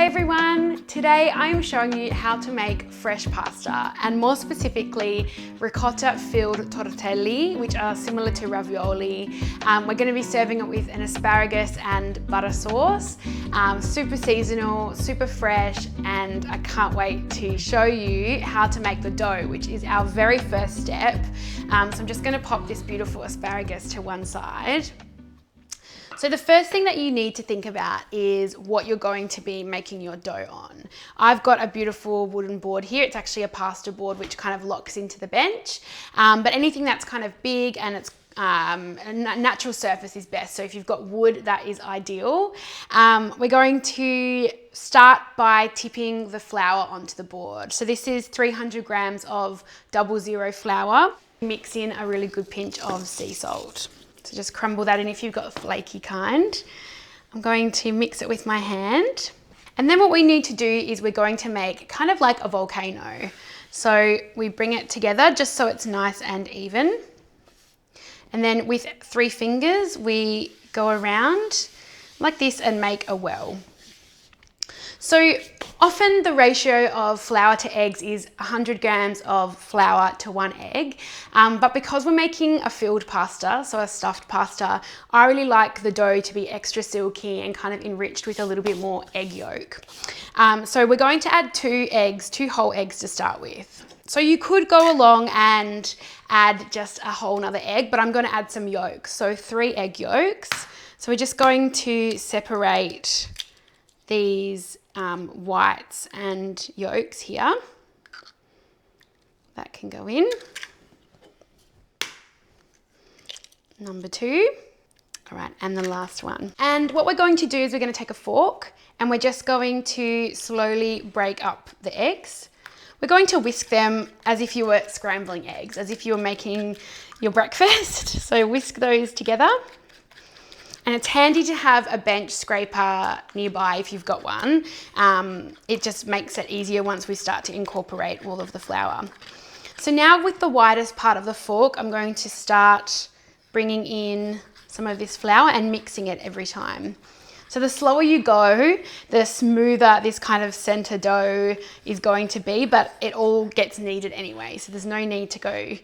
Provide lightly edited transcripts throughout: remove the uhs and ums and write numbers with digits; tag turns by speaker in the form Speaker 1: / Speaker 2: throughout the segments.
Speaker 1: everyone, today I'm showing you how to make fresh pasta and more specifically ricotta filled tortelli, which are similar to ravioli. We're going to be serving it with an asparagus and butter sauce. Super seasonal, super fresh, and I can't wait to show you how to make the dough, which is our very first step. So I'm just going to pop this beautiful asparagus to one side. So the first thing that you need to think about is what you're going to be making your dough on. I've got a beautiful wooden board here. It's actually a pasta board which kind of locks into the bench. But anything that's kind of big and it's a natural surface is best. So if you've got wood, that is ideal. We're going to start by tipping the flour onto the board. So this is 300 grams of 00 flour. Mix in a really good pinch of sea salt. So just crumble that in if you've got a flaky kind. I'm going to mix it with my hand. And then what we need to do is we're going to make kind of like a volcano. So we bring it together just so it's nice and even. And then with 3 fingers, we go around like this and make a well. So often the ratio of flour to eggs is 100 grams of flour to 1 egg. But because we're making a filled pasta, so a stuffed pasta, I really like the dough to be extra silky and kind of enriched with a little bit more egg yolk. So we're going to add 2 whole eggs to start with. So you could go along and add just a whole nother egg, but I'm going to add some yolks. So 3 egg yolks. So we're just going to separate these whites and yolks here. That can go in. Number 2. All right, and the last one. And what we're going to do is we're going to take a fork and we're just going to slowly break up the eggs. We're going to whisk them as if you were scrambling eggs, as if you were making your breakfast. So whisk those together. And it's handy to have a bench scraper nearby if you've got one. It just makes it easier once we start to incorporate all of the flour. So now with the widest part of the fork, I'm going to start bringing in some of this flour and mixing it every time. So the slower you go, the smoother this kind of center dough is going to be, but it all gets kneaded anyway. So there's no need to go,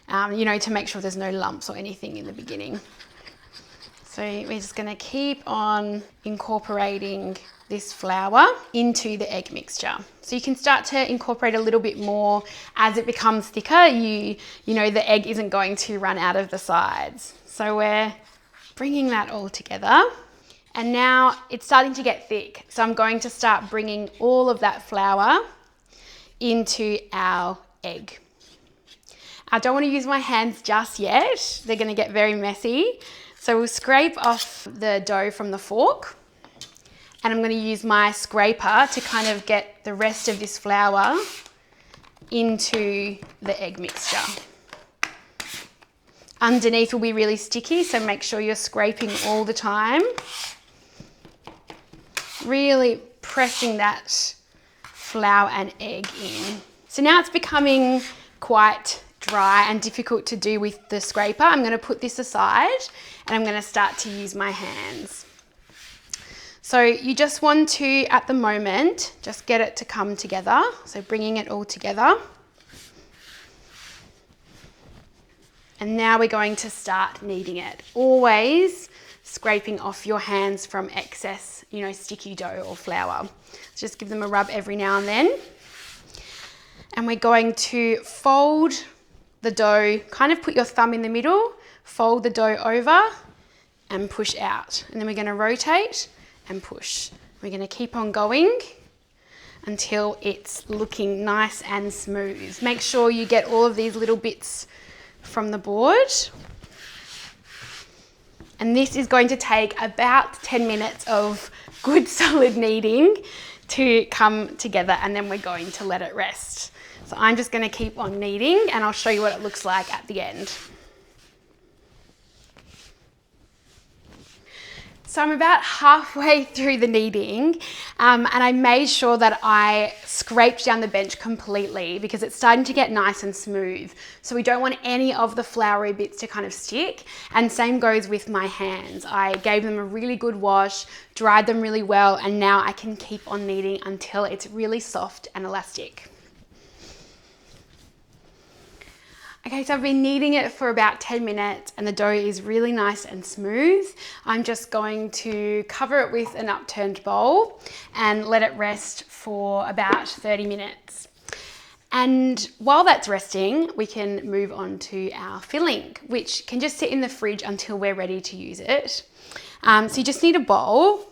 Speaker 1: to make sure there's no lumps or anything in the beginning. So we're just going to keep on incorporating this flour into the egg mixture. So you can start to incorporate a little bit more as it becomes thicker. You know the egg isn't going to run out of the sides. So we're bringing that all together. And now it's starting to get thick. So I'm going to start bringing all of that flour into our egg. I don't want to use my hands just yet. They're going to get very messy. So we'll scrape off the dough from the fork, and I'm going to use my scraper to kind of get the rest of this flour into the egg mixture. Underneath will be really sticky, so make sure you're scraping all the time. Really pressing that flour and egg in. So now it's becoming quite dry and difficult to do with the scraper. I'm going to put this aside and I'm going to start to use my hands. So you just want to, at the moment, just get it to come together. So bringing it all together. And now we're going to start kneading it. Always scraping off your hands from excess, sticky dough or flour. So just give them a rub every now and then. And we're going to fold the dough, kind of put your thumb in the middle, fold the dough over and push out. And then we're going to rotate and push. We're going to keep on going until it's looking nice and smooth. Make sure you get all of these little bits from the board. And this is going to take about 10 minutes of good solid kneading to come together, and then we're going to let it rest. So I'm just going to keep on kneading and I'll show you what it looks like at the end. So I'm about halfway through the kneading and I made sure that I scraped down the bench completely because it's starting to get nice and smooth. So we don't want any of the floury bits to kind of stick, and same goes with my hands. I gave them a really good wash, dried them really well, and now I can keep on kneading until it's really soft and elastic. Okay, so I've been kneading it for about 10 minutes and the dough is really nice and smooth. I'm just going to cover it with an upturned bowl and let it rest for about 30 minutes. And while that's resting, we can move on to our filling, which can just sit in the fridge until we're ready to use it. So you just need a bowl.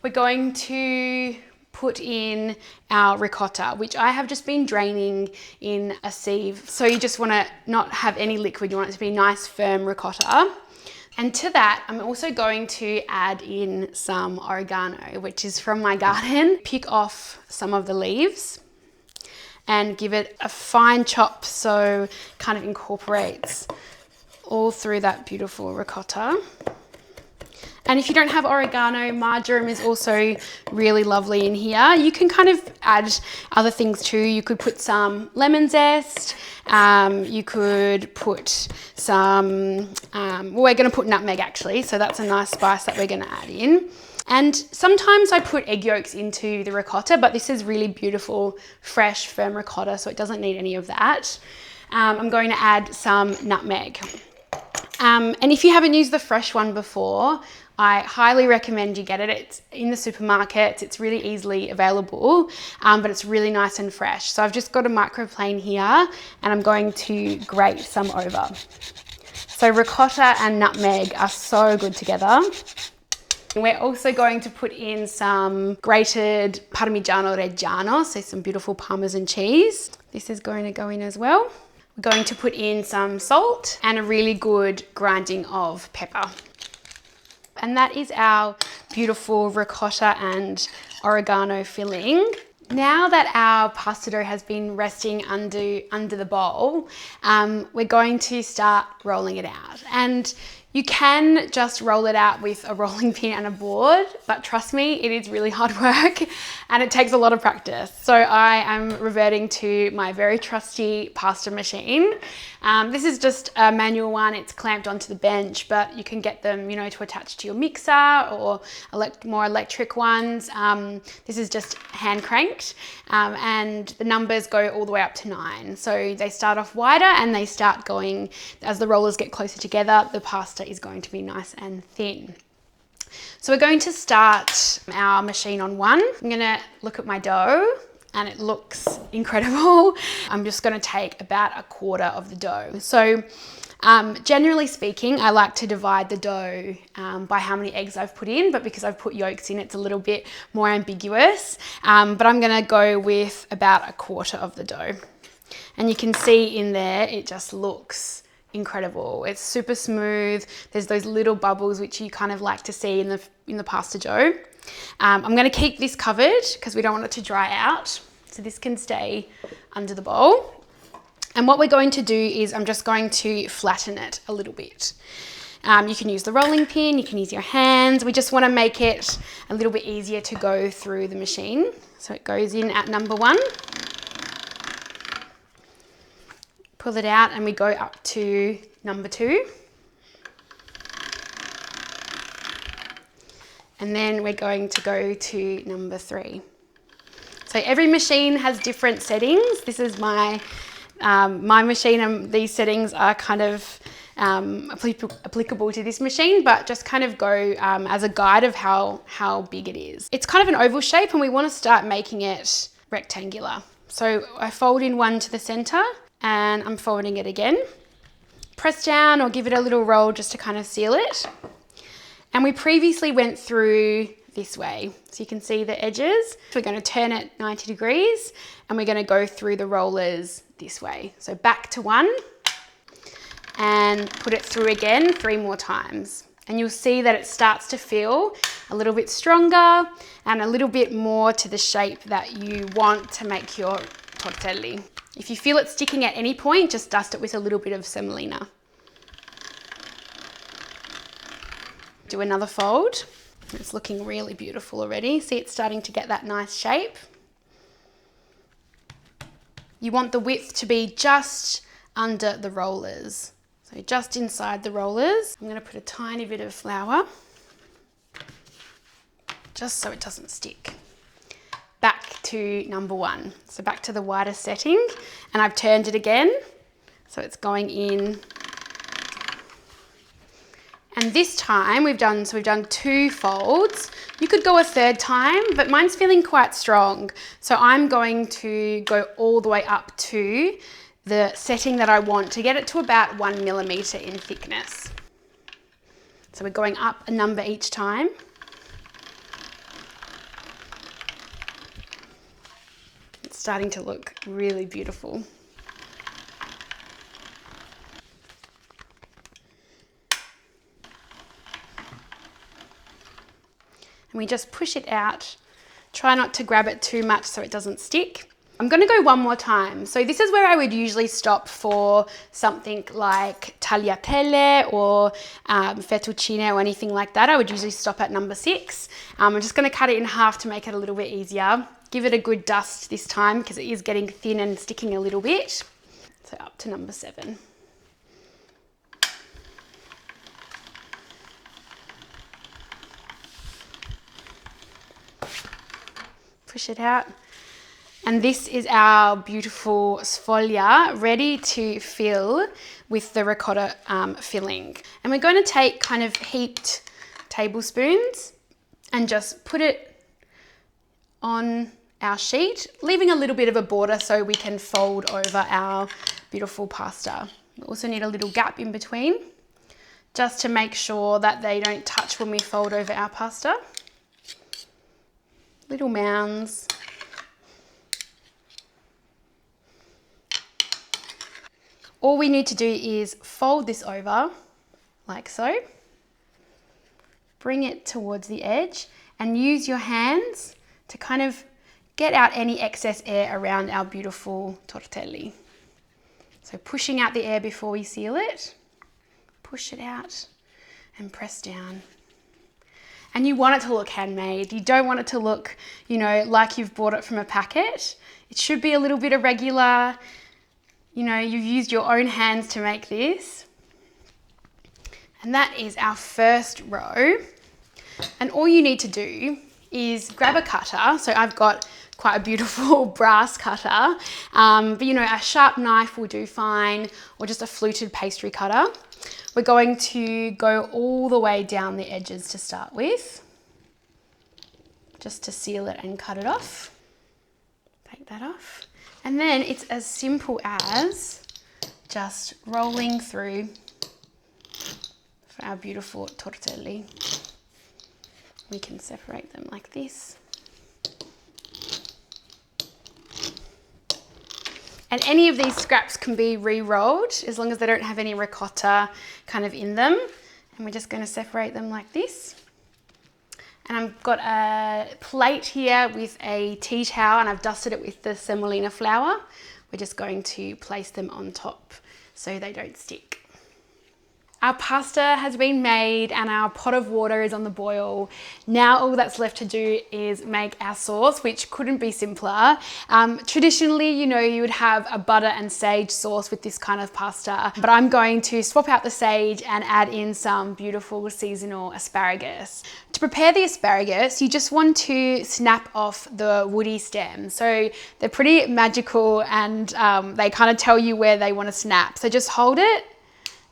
Speaker 1: We're going to put in our ricotta, which I have just been draining in a sieve. So you just want to not have any liquid, you want it to be nice firm ricotta. And to that, I'm also going to add in some oregano, which is from my garden. Pick off some of the leaves and give it a fine chop so it kind of incorporates all through that beautiful ricotta. And if you don't have oregano, marjoram is also really lovely in here. You can kind of add other things too. You could put some lemon zest. You could put some, well, we're going to put nutmeg actually. So that's a nice spice that we're going to add in. And sometimes I put egg yolks into the ricotta, but this is really beautiful, fresh, firm ricotta, so it doesn't need any of that. I'm going to add some nutmeg. And if you haven't used the fresh one before, I highly recommend you get it. It's in the supermarkets, it's really easily available, but it's really nice and fresh. So I've just got a microplane here and I'm going to grate some over. So ricotta and nutmeg are so good together. We're also going to put in some grated parmigiano reggiano, so some beautiful Parmesan cheese. This is going to go in as well. We're going to put in some salt and a really good grinding of pepper. And that is our beautiful ricotta and oregano filling. Now that our pasta dough has been resting under the bowl, we're going to start rolling it out. And you can just roll it out with a rolling pin and a board, but trust me, it is really hard work and it takes a lot of practice. So I am reverting to my very trusty pasta machine. This is just a manual one, it's clamped onto the bench, but you can get them, you know, to attach to your mixer or more electric ones. This is just hand cranked and the numbers go all the way up to 9. So they start off wider and they start going, as the rollers get closer together, the pasta is going to be nice and thin. So we're going to start our machine on 1. I'm gonna look at my dough and it looks incredible. I'm just gonna take about a quarter of the dough. So generally speaking, I like to divide the dough by how many eggs I've put in, but because I've put yolks in, it's a little bit more ambiguous. But I'm gonna go with about a quarter of the dough. And you can see in there, it just looks incredible. It's super smooth. There's those little bubbles which you kind of like to see in the pasta dough. I'm going to keep this covered because we don't want it to dry out. So this can stay under the bowl. And what we're going to do is I'm just going to flatten it a little bit. You can use the rolling pin, you can use your hands. We just want to make it a little bit easier to go through the machine. So it goes in at number 1. Pull it out and we go up to number 2. And then we're going to go to number 3. So every machine has different settings. This is my machine and these settings are kind of applicable to this machine, but just kind of go as a guide of how big it is. It's kind of an oval shape and we want to start making it rectangular. So I fold in one to the center and I'm folding it again. Press down or give it a little roll just to kind of seal it. And we previously went through this way. So you can see the edges. We're going to turn it 90 degrees and we're going to go through the rollers this way. So back to 1 and put it through again 3 more times. And you'll see that it starts to feel a little bit stronger and a little bit more to the shape that you want to make your tortelli. If you feel it sticking at any point, just dust it with a little bit of semolina. Do another fold. It's looking really beautiful already. See, it's starting to get that nice shape. You want the width to be just under the rollers. So just inside the rollers. I'm going to put a tiny bit of flour just so it doesn't stick. Back to number 1. So back to the wider setting, and I've turned it again. So it's going in. And this time we've done 2 folds. You could go a 3rd time, but mine's feeling quite strong. So I'm going to go all the way up to the setting that I want to get it to about 1 millimeter in thickness. So we're going up a number each time. It's starting to look really beautiful. And we just push it out. Try not to grab it too much so it doesn't stick. I'm going to go one more time. So this is where I would usually stop for something like tagliatelle or fettuccine or anything like that. I would usually stop at number 6. I'm just going to cut it in half to make it a little bit easier. Give it a good dust this time because it is getting thin and sticking a little bit. So up to number 7. Push it out. And this is our beautiful sfoglia ready to fill with the ricotta filling. And we're going to take kind of heaped tablespoons and just put it on our sheet, leaving a little bit of a border so we can fold over our beautiful pasta. We also need a little gap in between just to make sure that they don't touch when we fold over our pasta. Little mounds. All we need to do is fold this over like so. Bring it towards the edge and use your hands to kind of get out any excess air around our beautiful tortelli. So pushing out the air before we seal it, push it out and press down. And you want it to look handmade. You don't want it to look, you know, like you've bought it from a packet. It should be a little bit irregular. You know, you've used your own hands to make this. And that is our first row. And all you need to do is grab a cutter. So I've got quite a beautiful brass cutter, but you know, a sharp knife will do fine, or just a fluted pastry cutter. We're going to go all the way down the edges to start with, just to seal it and cut it off. Take that off. And then it's as simple as just rolling through for our beautiful tortelli. We can separate them like this. And any of these scraps can be re-rolled as long as they don't have any ricotta kind of in them. And we're just going to separate them like this. And I've got a plate here with a tea towel and I've dusted it with the semolina flour. We're just going to place them on top so they don't stick. Our pasta has been made and our pot of water is on the boil. Now all that's left to do is make our sauce, which couldn't be simpler. Traditionally, you know, you would have a butter and sage sauce with this kind of pasta, but I'm going to swap out the sage and add in some beautiful seasonal asparagus. To prepare the asparagus, you just want to snap off the woody stem. So they're pretty magical and they kind of tell you where they want to snap. So just hold it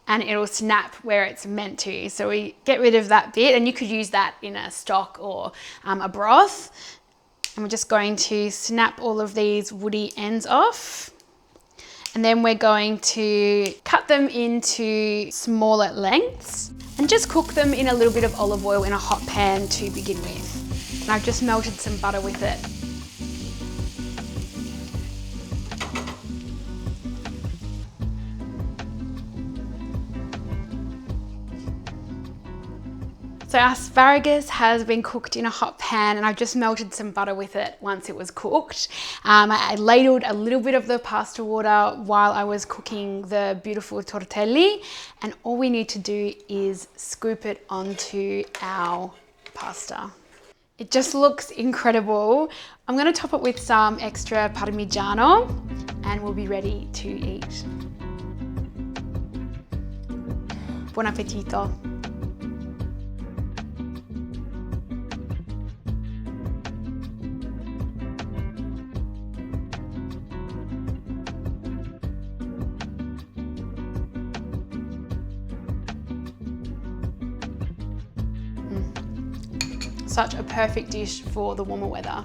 Speaker 1: and it'll snap where it's meant to. So we get rid of that bit, and you could use that in a stock or a broth. And we're just going to snap all of these woody ends off. And then we're going to cut them into smaller lengths and just cook them in a little bit of olive oil in a hot pan to begin with. And I've just melted some butter with it. So our asparagus has been cooked in a hot pan and I've just melted some butter with it once it was cooked. I ladled a little bit of the pasta water while I was cooking the beautiful tortelli, and all we need to do is scoop it onto our pasta. It just looks incredible. I'm gonna top it with some extra parmigiano and we'll be ready to eat. Buon appetito. Such a perfect dish for the warmer weather.